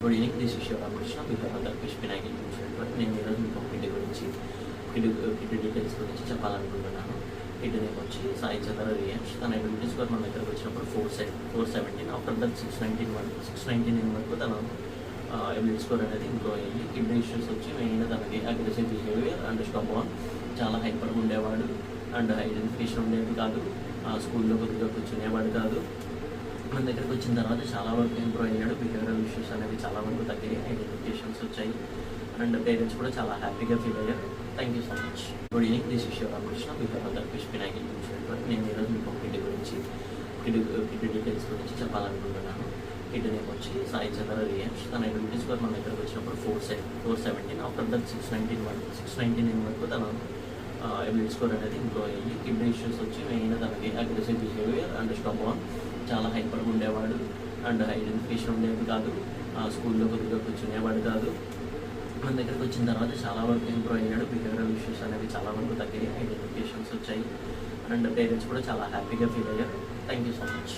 Good evening, this is Ramakrishna బిహార్ దర్పిష్ Vinayaka institute. నేను ఈరోజు మీకు కిడ్ గురించి కిడ్ డీటెయిల్స్ గురించి చెప్పాలనుకుంటున్నాను. కిడ్ నేమ్ వచ్చి సాయి చంద్ర రియాన్స్. తన ఎబిలిటీ స్కోర్ మన దగ్గరకు వచ్చినప్పుడు 417. ఆఫ్టర్ దట్ 619 వరకు తన ఎబిలిటీ స్కోర్ అనేది ఇంప్రూవ్ అయ్యింది. కిడ్ ఇష్యూస్ వచ్చి మెయిన్గా తనకి అగ్రెసివ్ బిహేవియర్ అండ్ స్టబాన్, చాలా హైపర్గా ఉండేవాడు అండ్ ఐడెంటిఫికేషన్ ఉండేది కాదు, స్కూల్లో కొద్దిగా కూర్చునేవాడు కాదు. మన దగ్గరికి వచ్చిన తర్వాత చాలా వరకు ఇంప్రూవ్ అయ్యాడు. బిహేవియరల్ ఇష్యూస్ అనేవి చాలా వరకు తగ్గాయి, ఐడెంటిఫికేషన్స్ వచ్చాయి అండ్ పేరెంట్స్ కూడా చాలా హ్యాపీగా ఫీల్ అయ్యారు. Thank you so much. Good evening, this is Ramakrishna బిహార్ దర్పిష్ వినాయక ఇన్స్టిట్యూట్. నేను ఈరోజు మీకు కిడ్ గురించి కిడ్ డీటెయిల్స్ గురించి చెప్పాలనుకుంటున్నాను. కిడ్ నేమ్ వచ్చి సాయి చంద్ర రియాన్స్. తన ఎబిలిటీ స్కోర్ మన దగ్గరకు వచ్చినప్పుడు 417. ఆఫ్టర్ దట్ 619 వరకు తన ఎబిలిటీ స్కోర్ అనేది ఇంప్రూవ్ అయ్యింది. కిడ్ ఇష్యూస్ వచ్చి మెయిన్గా తనకి అగ్రెసివ్ బిహేవియర్ అండ్ స్టబాన్, చాలా హైపర్గా ఉండేవాడు అండ్ ఐడెంటిఫికేషన్ ఉండేది కాదు, స్కూల్లో కొద్దిగా కూర్చునేవాడు కాదు. మన దగ్గరికి వచ్చిన తర్వాత చాలా వరకు ఇంప్రూవ్ అయ్యాడు. బిహేవియరల్ ఇష్యూస్ అనేవి చాలా వరకు తగ్గాయి, ఐడెంటిఫికేషన్స్ వచ్చాయి అండ్ పేరెంట్స్ కూడా చాలా హ్యాపీగా ఫీల్ అయ్యారు. Thank you so much.